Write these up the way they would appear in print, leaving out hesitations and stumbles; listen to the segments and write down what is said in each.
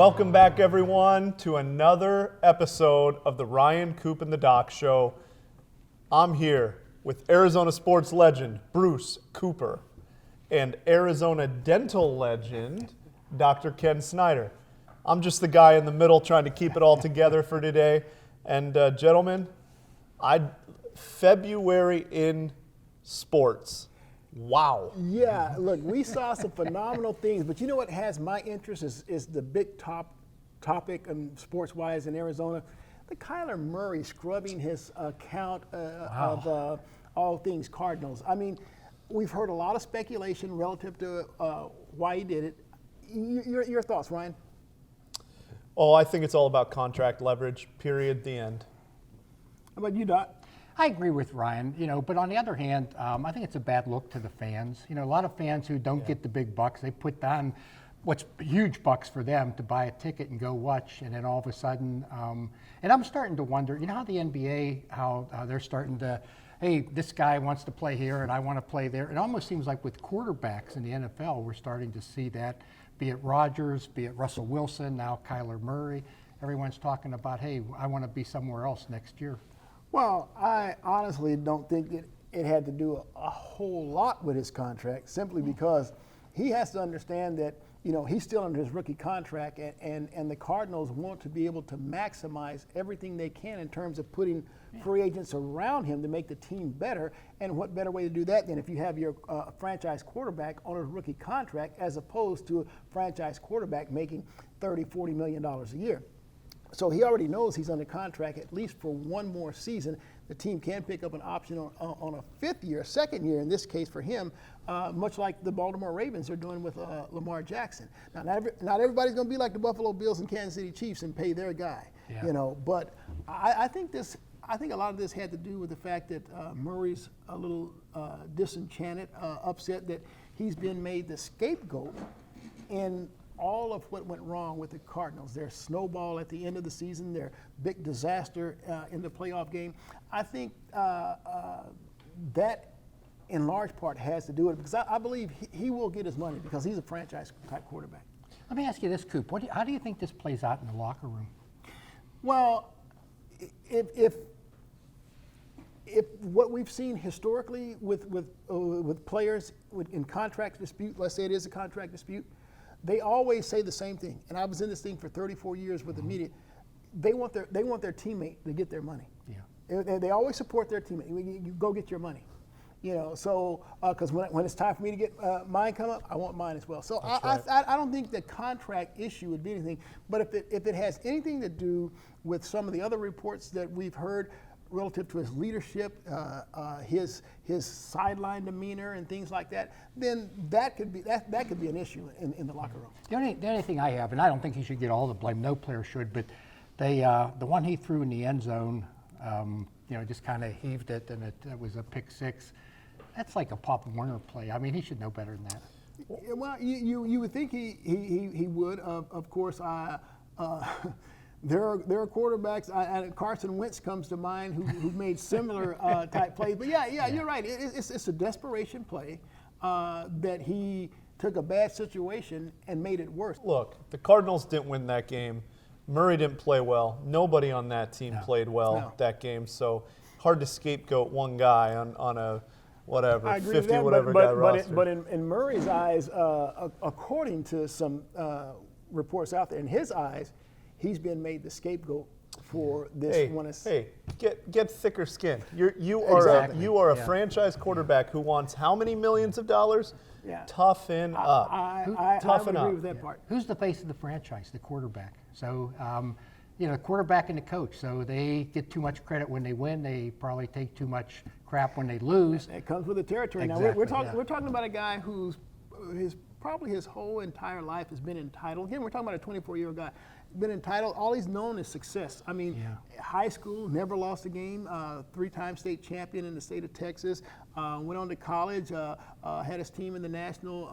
Welcome back, everyone, to another episode of the Ryan, Coop, and the Doc Show. I'm here with Arizona sports legend Bruce Cooper and Arizona dental legend Dr. Ken Snyder. I'm just the guy in the middle trying to keep it all together for today. And gentlemen, February in sports. Wow. Yeah, look, we saw some phenomenal things, but you know what has my interest is the big topic sports-wise in Arizona, the Kyler Murray scrubbing his account of all things Cardinals. I mean, we've heard a lot of speculation relative to why he did it. Your thoughts, Ryan? Oh, I think it's all about contract leverage, period, the end. How about you, Doc? I agree with Ryan, but on the other hand, I think it's a bad look to the fans. A lot of fans who don't get the big bucks, they put down what's huge bucks for them to buy a ticket and go watch, and then all of a sudden, and I'm starting to wonder, how the NBA, how they're starting to, hey, this guy wants to play here and I want to play there. It almost seems like with quarterbacks in the NFL, we're starting to see that, be it Rodgers, be it Russell Wilson, now Kyler Murray. Everyone's talking about, hey, I want to be somewhere else next year. Well, I honestly don't think it had to do a whole lot with his contract, simply because he has to understand that, he's still under his rookie contract, and the Cardinals want to be able to maximize everything they can in terms of putting free agents around him to make the team better. And what better way to do that than if you have your franchise quarterback on a rookie contract as opposed to a franchise quarterback making $30, $40 million a year. So he already knows he's under contract at least for one more season. The team can pick up an option on a fifth year, second year in this case for him, much like the Baltimore Ravens are doing with Lamar Jackson. Now, not everybody's going to be like the Buffalo Bills and Kansas City Chiefs and pay their guy, But I think a lot of this had to do with the fact that Murray's a little disenchanted, upset that he's been made the scapegoat in all of what went wrong with the Cardinals. Their snowball at the end of the season, their big disaster in the playoff game. I think that in large part has to do with it, because I believe he will get his money because he's a franchise type quarterback. Let me ask you this, Coop. How do you think this plays out in the locker room? Well, if what we've seen historically with players in contract dispute, let's say it is a contract dispute, they always say the same thing. And I was in this thing for 34 years with the media. They want their teammate to get their money. Yeah. They always support their teammate. You go get your money. So because when it's time for me to get mine come up, I want mine as well. So I don't think the contract issue would be anything. But if it has anything to do with some of the other reports that we've heard relative to his leadership, his sideline demeanor and things like that, then that could be an issue in the locker room. The only thing I have, and I don't think he should get all the blame, no player should, but the one he threw in the end zone, just kind of heaved it, and it was a pick six. That's like a Pop Warner play. I mean, he should know better than that. Well, you would think he would. Of course, There are quarterbacks. Carson Wentz comes to mind who made similar type plays. But yeah, you're right. It's a desperation play that he took a bad situation and made it worse. Look, the Cardinals didn't win that game. Murray didn't play well. Nobody on that team played well that game. So hard to scapegoat one guy on a whatever, I agree 50 with that, whatever but, guy roster. But in Murray's eyes, according to some reports out there, in his eyes, he's been made the scapegoat for this one. Get thicker skin. You are a franchise quarterback who wants how many millions of dollars? Yeah. Toughen up. I would agree with that part. Who's the face of the franchise? The quarterback. So, the quarterback and the coach. So they get too much credit when they win. They probably take too much crap when they lose. It comes with the territory. Exactly, Now we're talking about a guy who's probably his whole entire life has been entitled. Again, we're talking about a 24-year-old guy. Been entitled. All he's known is success. I mean, high school, never lost a game. 3-time state champion in the state of Texas. Went on to college. Had his team in the national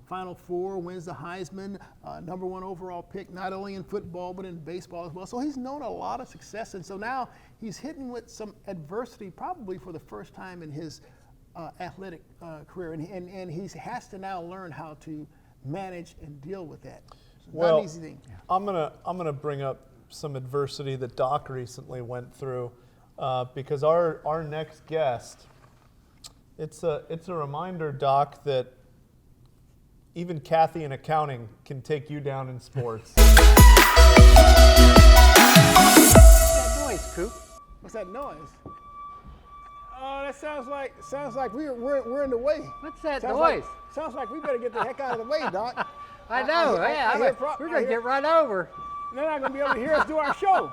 Final Four. Wins the Heisman. Number 1 overall pick, not only in football but in baseball as well. So he's known a lot of success, and so now he's hitting with some adversity, probably for the first time in his athletic career, and he has to now learn how to manage and deal with that. Well, not an easy thing. I'm gonna bring up some adversity that Doc recently went through, because our next guest, it's a reminder, Doc, that even Kathy in accounting can take you down in sports. What's that noise, Coop? What's that noise? Oh, that sounds like we're in the way. What's that Sounds noise? Sounds like we better get the heck out of the way, Doc. I know. We're going to get run over. They're not going to be able to hear us do our show.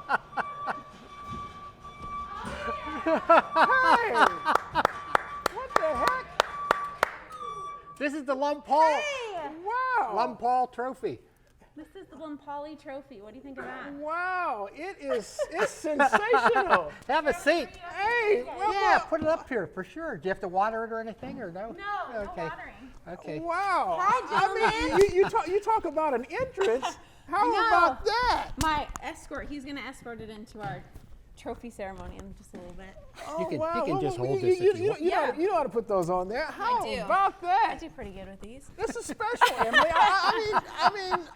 Hey! What the heck? This is the Paul Wow! Paul Trophy. This is the Lumpali Trophy. What do you think of that? Wow! It's sensational. Have a seat. Hey! Yeah, put it up here for sure. Do you have to water it or anything, or no? No, Okay. no watering. Okay. Wow! Hi, I mean, you talk about an entrance. How I know. about that? My escort, he's going to escort it into our trophy ceremony in just a little bit. Oh, You can wow. just hold this if you want. You know how to put those on there. How do. about I that? do pretty good with these. This is special, Emily. I mean,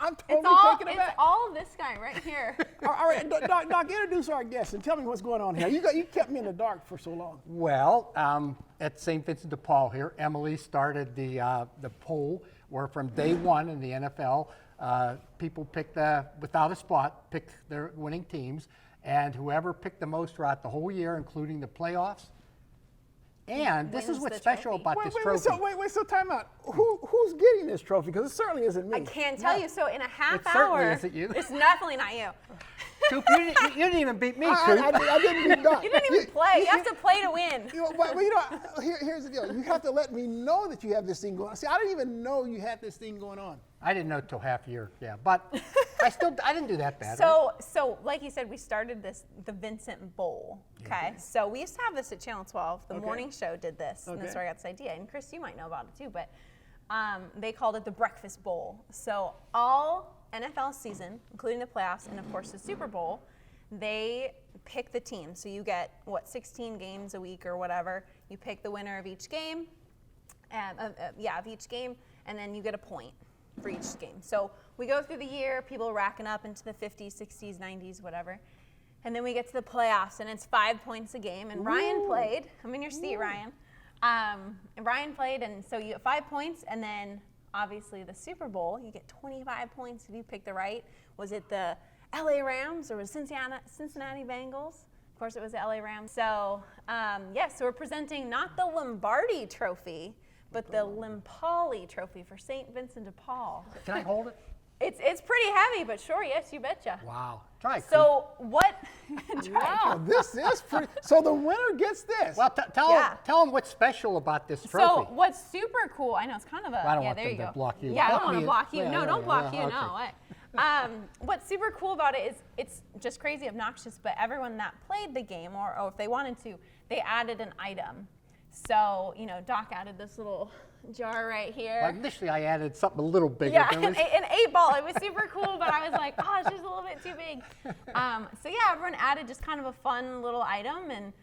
I'm totally taken It's aback. all this guy right here. All right, Doc, introduce our guest and tell me what's going on here. You kept me in the dark for so long. Well, at St. Vincent de Paul here, Emily started the poll where from day one in the NFL, people pick without a spot, pick their winning teams, and whoever picked the most throughout the whole year, including the playoffs. And this is Wins what's the special trophy. about this trophy. So time out. Who's getting this trophy? Because it certainly isn't me. I can't tell you. So in a half It certainly hour, isn't you. it's definitely not you. Coop, you didn't even beat me, Coop. I didn't beat Doc. You didn't even play. You have to play to win. Here's the deal. You have to let me know that you have this thing going on. See, I didn't even know you had this thing going on. I didn't know till half year, yeah. But I didn't do that bad. right? So like you said, we started the Vincent Bowl. Okay. So we used to have this at Channel 12. The morning show did this, and that's where I got this idea. And Chris, you might know about it too, but they called it the Breakfast Bowl. So all NFL season, including the playoffs and of course the Super Bowl, they pick the team. So you get 16 games a week or whatever. You pick the winner of each game, of each game, and then you get a point for each game. So we go through the year, people racking up into the 50s, 60s, 90s, whatever. And then we get to the playoffs, and it's 5 points a game. And Ryan played. I'm in your seat, Ryan. And Ryan played, and so you get 5 points, and then obviously the Super Bowl, you get 25 points if you pick the right. Was it the LA Rams or was it Cincinnati Bengals? Of course, it was the LA Rams. So, so we're presenting not the Lombardi Trophy, but the Lumpali Trophy for St. Vincent de Paul. Can I hold it? It's pretty heavy, but sure, yes, you betcha. Wow. Try it, Coop. So what? Wow, this is pretty. So the winner gets this. Well, Yeah. tell them what's special about this trophy. So what's super cool? I know it's kind of a. I don't yeah, want there them you to go. block you. Yeah, I Block don't want to me. block you. Yeah, No, yeah, don't yeah, block yeah, you. okay. No. What's super cool about it is it's just crazy obnoxious, but everyone that played the game, or if they wanted to, they added an item. So Doc added this little jar right here. Well, initially, I added something a little bigger. Yeah, There was- an 8-ball. It was super cool, but I was like, oh, it's just a little bit too big. So yeah, everyone added just kind of a fun little item, and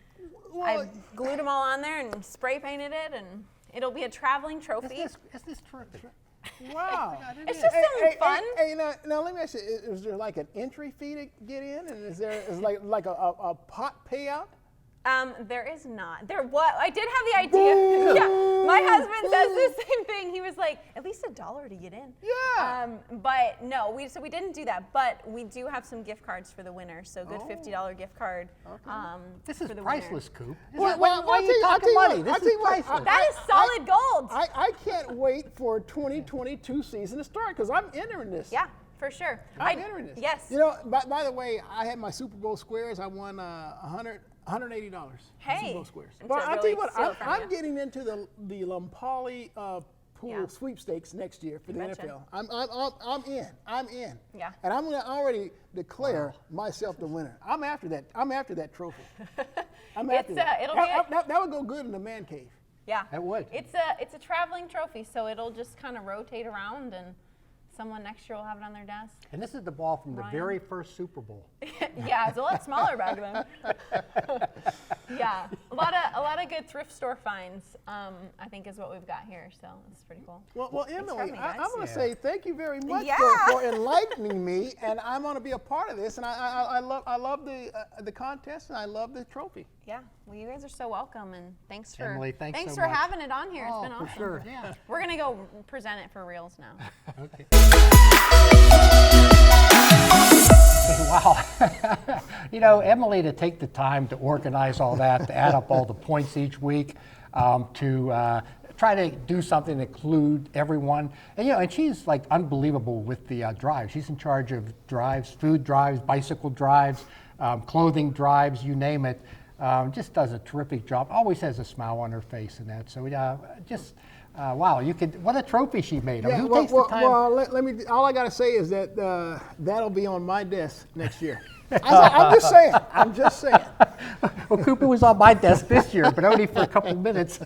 I glued them all on there and spray painted it, and it'll be a traveling trophy. Is this terrific? Wow. It's just something fun. Hey, now let me ask you: is there like an entry fee to get in, and is like a pot payout? There is not. There was. I did have the idea. Yeah, my husband says the same thing. He was like, at least $1 to get in. Yeah. But no, we didn't do that. But we do have some gift cards for the winner. So good $50 gift card. This is for the priceless, Coop. Well, Why I'll are you tell talking you what, money? This I'll tell is you what, priceless. winner. That is solid gold. I can't wait for 2022 season to start because I'm entering this. Yeah, for sure. I'm entering this. Yes. By the way, I had my Super Bowl squares. I won $180. Hey, Super Bowl squares. that's Well, a I'll tell really you what. steal from I'm you. getting into the Lumpali pool sweepstakes next year for the Betcha. NFL. I'm in. Yeah. And I'm going to already declare myself the winner. I'm after that. I'm after that trophy. I'm after that. it'll be that would go good in the man cave. Yeah. It would. It's a traveling trophy, so it'll just kind of rotate around and someone next year will have it on their desk. And this is the ball from Ryan? the very first Super Bowl. Yeah, it's a lot smaller back then. Yeah, a lot of good thrift store finds. I think is what we've got here, so it's pretty cool. Well, Thanks for Emily, having me, I'm guys. going to say thank you very much Yeah. for enlightening me, and I'm going to be a part of this. And I love the contest, and I love the trophy. Yeah, well, you guys are so welcome, and thanks for Emily, thanks so for much. having it on here. It's Oh, been for awesome. sure. Yeah. We're gonna go present it for reals now. Okay. Wow. You know, Emily, to take the time to organize all that, to add up all the points each week, to try to do something to include everyone. And, you know, and she's like unbelievable with the drives. She's in charge of drives, food drives, bicycle drives, clothing drives, you name it. Just does a terrific job. Always has a smile on her face and that. So, wow, you could, what a trophy she made. I mean, who takes the time? Well, let me. All I got to say is that that'll be on my desk next year. I'm just saying. I'm just saying. Well, Cooper was on my desk this year, but only for a couple of minutes.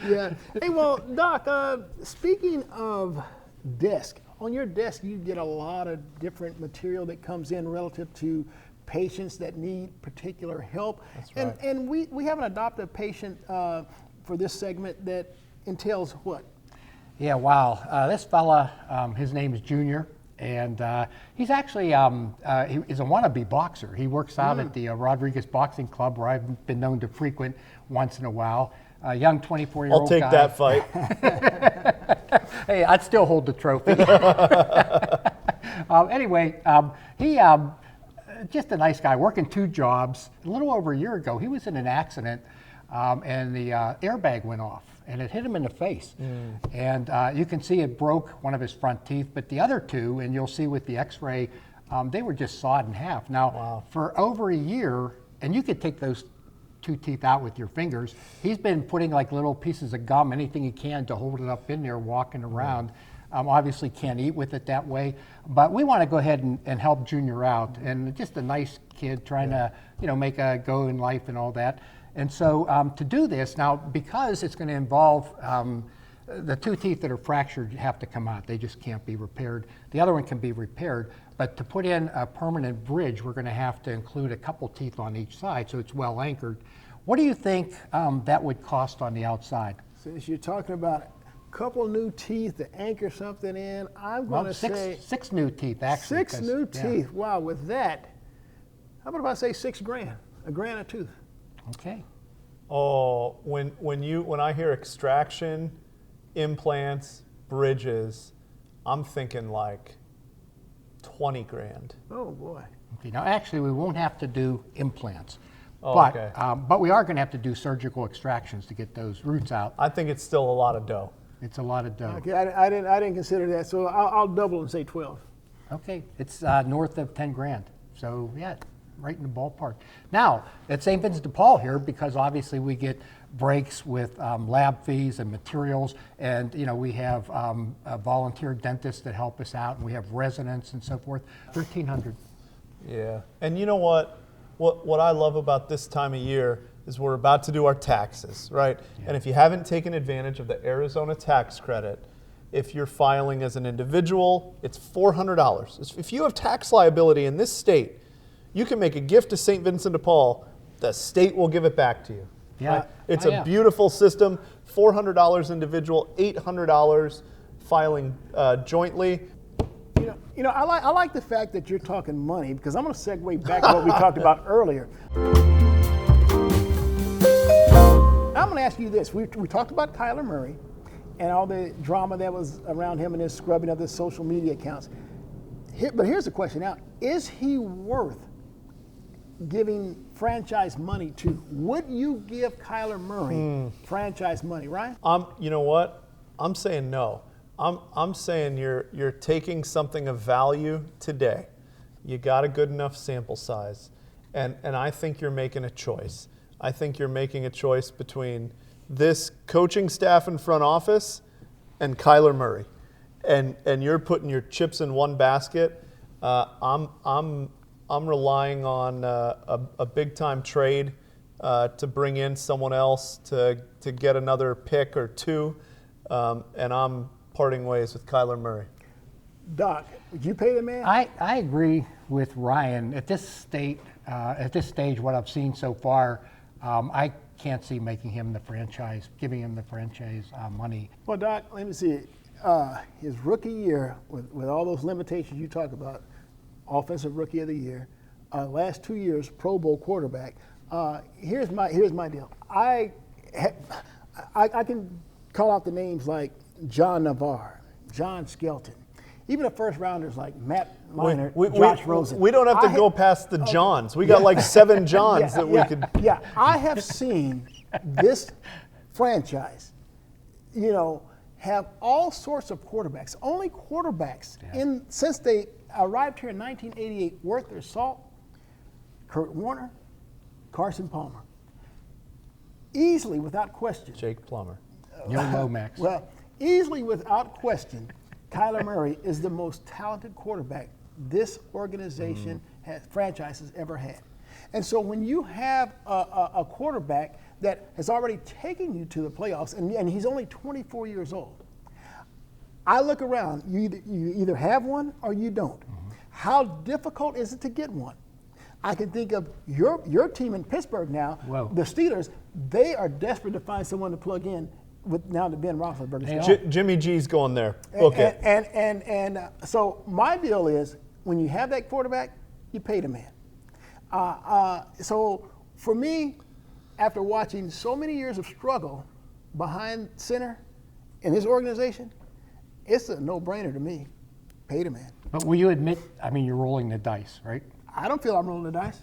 Yeah. Hey, well, Doc, speaking of desk, on your desk you get a lot of different material that comes in relative to patients that need particular help. That's right. And we have an adoptive patient for this segment that entails what? Yeah, wow. This fella, his name is Junior, and he's actually he is a wannabe boxer. He works out at the Rodriguez Boxing Club, where I've been known to frequent once in a while. A young 24-year-old I'll take guy. that fight. Hey, I'd still hold the trophy. Anyway, he just a nice guy, working 2 jobs. A little over a year ago, he was in an accident, and the airbag went off, and it hit him in the face. And you can see it broke one of his front teeth, but the other 2, and you'll see with the x-ray, they were just sawed in half. Now, Wow. for over a year, and you could take those 2 teeth out with your fingers, he's been putting like little pieces of gum, anything he can to hold it up in there, walking around. Obviously can't eat with it that way, but we want to go ahead and help Junior out, and just a nice kid trying to, you know, make a go in life and all that. And so to do this now, because it's going to involve the 2 teeth that are fractured have to come out. They just can't be repaired. The other one can be repaired, but to put in a permanent bridge, we're going to have to include a couple teeth on each side so it's well anchored. What do you think that would cost on the outside? Since you're talking about a couple new teeth to anchor something in, I'm going to say 6 new teeth actually. 6 new teeth. Wow, with that, how about if I say $6 grand? $1 grand a tooth. Okay. Oh, when I hear extraction, implants, bridges, I'm thinking like 20 grand. Oh boy. Okay. Now, actually, we won't have to do implants, Oh, but okay. but we are going to have to do surgical extractions to get those roots out. I think it's still a lot of dough. It's a lot of dough. Okay, I didn't consider that, so I'll double and say 12. Okay, it's north of 10 grand. So yeah, right in the ballpark. Now, at St. Vincent de Paul here, because obviously we get breaks with lab fees and materials, and you know we have volunteer dentists that help us out, and we have residents and so forth. $1,300. Yeah, and you know what? What I love about this time of year is we're about to do our taxes, right? Yeah. And if you haven't taken advantage of the Arizona tax credit, if you're filing as an individual, it's $400. If you have tax liability in this state, you can make a gift to St. Vincent de Paul. The state will give it back to you. Yeah. Right? It's Oh, a yeah. beautiful system. $400 individual, $800 filing jointly. You know, I like the fact that you're talking money, because I'm going to segue back to what we talked about earlier. I'm going to ask you this. We talked about Kyler Murray and all the drama that was around him and his scrubbing of the social media accounts. But here's the question now. Is he worth giving franchise money to? Would you give Kyler Murray franchise money, Ryan? You know what? I'm saying no. I'm saying you're taking something of value today. You got a good enough sample size, and I think you're making a choice. I think you're making a choice between this coaching staff and front office and Kyler Murray, and you're putting your chips in one basket. I'm relying on a big time trade to bring in someone else to get another pick or 2, and I'm parting ways with Kyler Murray. Doc, would you pay the man? I agree with Ryan. At this stage, what I've seen so far, I can't see making him the franchise, giving him the franchise money. Well, Doc, let me see. His rookie year, with all those limitations you talk about, offensive rookie of the year, last 2 years Pro Bowl quarterback. Here's my deal. I can call out the names like John Navarre, John Skelton, even the first rounders like Matt Minor, Josh Rosen. We don't have to go past the Johns. We got like 7 Johns that we could. Yeah, I have seen this franchise, have all sorts of quarterbacks. Only quarterbacks since they arrived here in 1988 worth their salt. Kurt Warner, Carson Palmer. Easily, without question. Jake Plummer. No Lomax. Well, easily without question, Kyler Murray is the most talented quarterback this organization franchise has ever had. And so when you have a quarterback that has already taken you to the playoffs, and he's only 24 years old, I look around, you either have one or you don't. How difficult is it to get one? I can think of your team in Pittsburgh now, the Steelers. They are desperate to find someone to plug in with now the Ben Roethlisberger. Jimmy G's going there. Okay. And so my deal is when you have that quarterback, you pay the man. So for me, after watching so many years of struggle behind center in this organization, it's a no-brainer to me. Pay the man. But will you admit, you're rolling the dice, right? I don't feel I'm rolling the dice.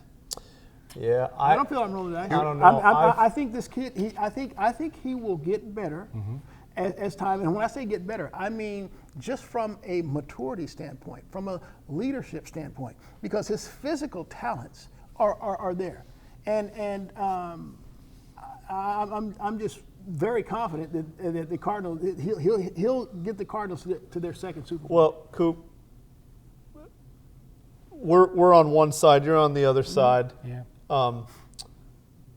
Yeah, I don't feel I'm rolling the dice. I don't know. I think this kid. I think he will get better as time. And when I say get better, I mean just from a maturity standpoint, from a leadership standpoint, because his physical talents are there, and I'm just very confident that the Cardinals he'll get the Cardinals to their second Super Bowl. Well, Coop, we're on one side, you're on the other side. Yeah.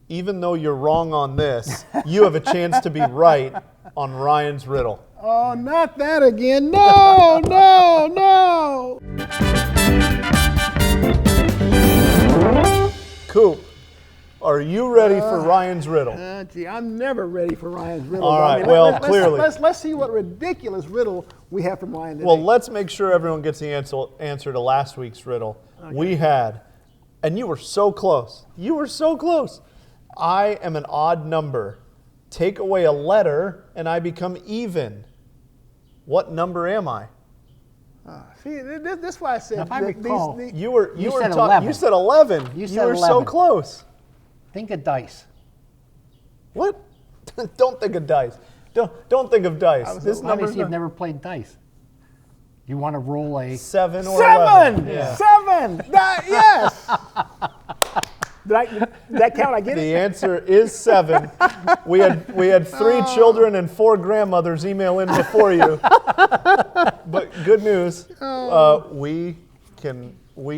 Even though you're wrong on this, you have a chance to be right on Ryan's riddle. Oh, not that again! No, no, no! Coop, are you ready for Ryan's riddle? Gee, I'm never ready for Ryan's riddle. All right, well, clearly. Let's see what ridiculous riddle we have from Ryan today. Well, let's make sure everyone gets the answer to last week's riddle. Okay. We had, and you were so close. You were so close. I am an odd number. Take away a letter, and I become even. What number am I? See, this is why I said. Now, if I recall, you said 11. You said 11. You were 11. so close. Think of dice. What? Don't think of dice. Don't think of dice. This number. Obviously, you've never played dice. You want to roll a 7 or 7. 11. Yeah. 7. Yes. Did that count? I get The it. answer is 7. We had 3 children and 4 grandmothers email in before you. But good news, we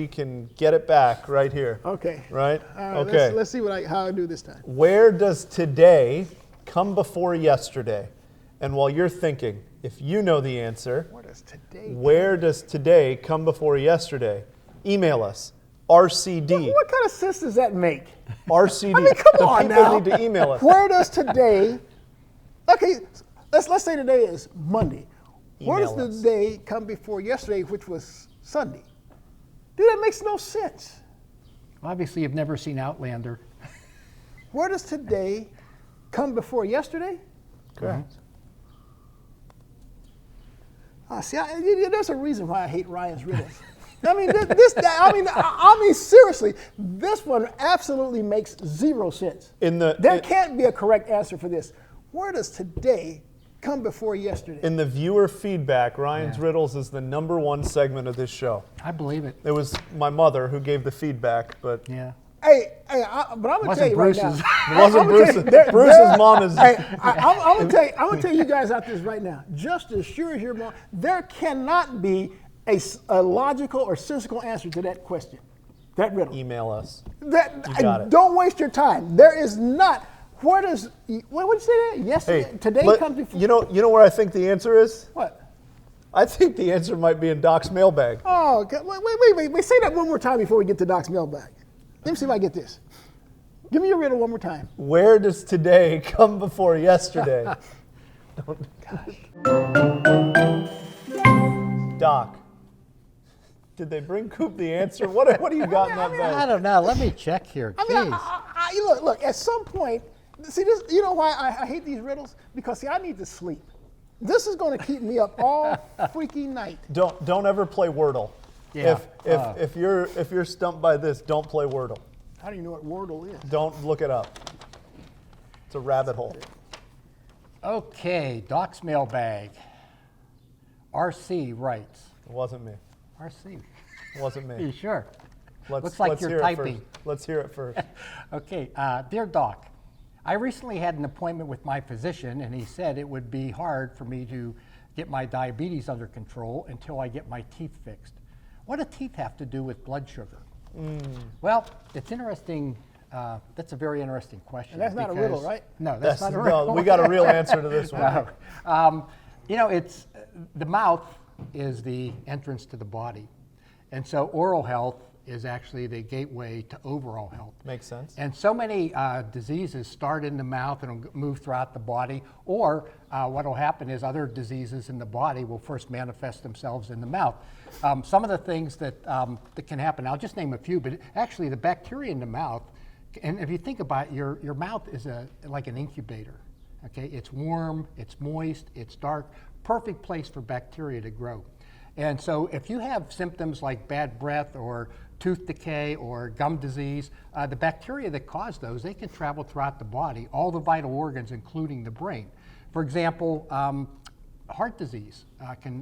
can get it back right here. Okay. Right? All right, Okay. Let's see how I do this time. Where does today come before yesterday? And while you're thinking, if you know the answer, where does today come before yesterday? Email us. RCD. What kind of sense does that make? RCD. I mean, come on people now. need to email us. Where does today? Okay, let's say today is Monday. Where does Email us. the day come before yesterday, which was Sunday? Dude, that makes no sense. Obviously, you've never seen Outlander. Where does today come before yesterday? Correct. See, there's a reason why I hate Ryan's riddles. I mean, seriously, this one absolutely makes zero sense. There can't be a correct answer for this. Where does today come before yesterday? In the viewer feedback, Ryan's Riddles is the #1 segment of this show. I believe it. It was my mother who gave the feedback, but Yeah. Hey, but I'm gonna tell you right now. it wasn't Bruce's. Bruce's mom is. Hey, I'm gonna tell you guys out there right now. Just as sure as your mom, there cannot be a logical or sensical answer to that question, that riddle. Email us. You got it. Don't waste your time. There is not. Where does? What would you say? That yesterday, Hey, today comes before. You know where I think the answer is? What? I think the answer might be in Doc's mailbag. Oh, okay. Wait. Say that one more time before we get to Doc's mailbag. Let me see if I get this. Give me your riddle one more time. Where does today come before yesterday? Doc, did they bring Coop the answer? What do you got in that I bag? don't know. Let me check here. I mean, Jeez. look. At some point, see this. You know why I hate these riddles? Because see, I need to sleep. This is going to keep me up all freaking night. Don't ever play Wordle. Yeah. If you're stumped by this, don't play Wordle. How do you know what Wordle is? Don't look it up. It's a rabbit hole. Okay, Doc's mailbag. RC writes. It wasn't me. RC. It wasn't Are you me. sure? Let's, Looks like let's you're hear it typing. first. Let's hear it first. Okay, dear Doc, I recently had an appointment with my physician, and he said it would be hard for me to get my diabetes under control until I get my teeth fixed. What do teeth have to do with blood sugar? Well, it's interesting. That's a very interesting question. And that's not a riddle, right? No, that's not a riddle. No, we got a real answer to this one. No. You know, it's the mouth is the entrance to the body, and so oral health is actually the gateway to overall health. Makes sense. And so many diseases start in the mouth and will move throughout the body, or what will happen is other diseases in the body will first manifest themselves in the mouth. Some of the things that can happen, I'll just name a few, but actually the bacteria in the mouth, and if you think about it, your mouth is like an incubator. Okay, it's warm, it's moist, it's dark, perfect place for bacteria to grow. And so if you have symptoms like bad breath or tooth decay or gum disease, the bacteria that cause those, they can travel throughout the body, all the vital organs, including the brain. For example, heart disease,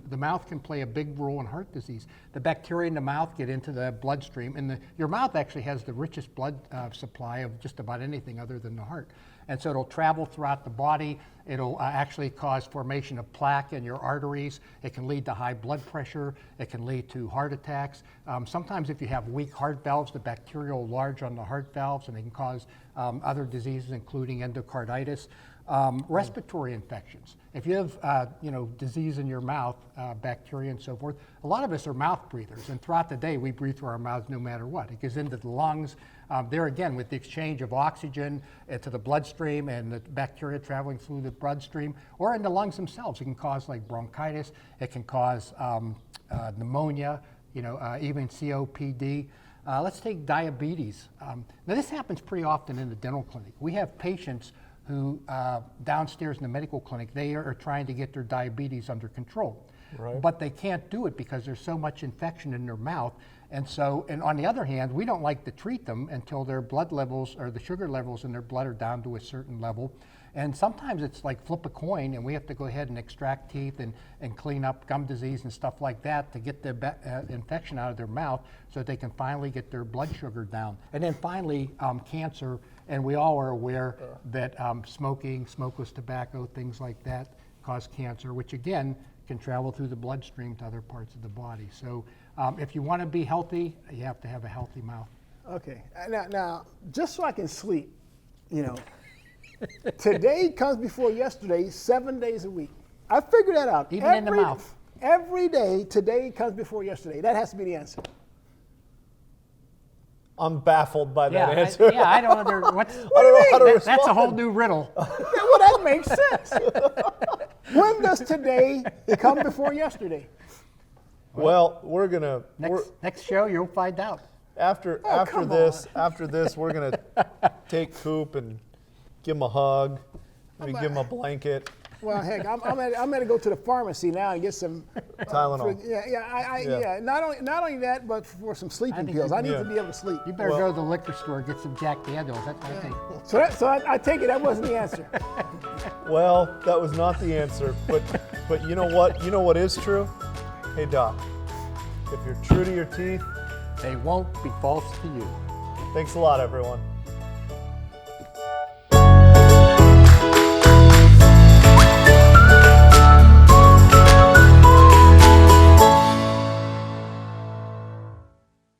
the mouth can play a big role in heart disease. The bacteria in the mouth get into the bloodstream, and your mouth actually has the richest blood supply of just about anything other than the heart. And so it'll travel throughout the body. It'll actually cause formation of plaque in your arteries. It can lead to high blood pressure. It can lead to heart attacks. Sometimes if you have weak heart valves, the bacteria will enlarge on the heart valves, and they can cause other diseases, including endocarditis. Respiratory infections. If you have disease in your mouth, bacteria and so forth, a lot of us are mouth breathers, and throughout the day we breathe through our mouths no matter what. It goes into the lungs. There again, with the exchange of oxygen to the bloodstream and the bacteria traveling through the bloodstream, or in the lungs themselves, it can cause like bronchitis. It can cause pneumonia. Even COPD. Let's take diabetes. Now this happens pretty often in the dental clinic. We have patients who downstairs in the medical clinic, they are trying to get their diabetes under control. Right. But they can't do it because there's so much infection in their mouth. And on the other hand, we don't like to treat them until their blood levels or the sugar levels in their blood are down to a certain level. And sometimes it's like flip a coin, and we have to go ahead and extract teeth and clean up gum disease and stuff like that to get the infection out of their mouth so that they can finally get their blood sugar down. And then finally, cancer. And we all are aware that smoking, smokeless tobacco, things like that cause cancer, which again can travel through the bloodstream to other parts of the body. So if you want to be healthy, you have to have a healthy mouth. Okay. Now, just so I can sleep, today comes before yesterday, 7 days a week. I figured that out. Even in the mouth. Every day, today comes before yesterday. That has to be the answer. I'm baffled by that answer. I don't know. I don't know how to respond. That's a whole new riddle. Well, that makes sense. When does today come before yesterday? Well, we're gonna next show you'll find out. After this, we're gonna take Coop and give him a hug, maybe give him a blanket. Well, heck, I'm gonna go to the pharmacy now and get some Tylenol. Not only that, but for some sleeping pills. I need to be able to sleep. You better go to the liquor store and get some Jack Daniels. That's what I think. So I take it that wasn't the answer. Well, that was not the answer. But you know what? You know what is true? Hey, Doc, if you're true to your teeth, they won't be false to you. Thanks a lot, everyone.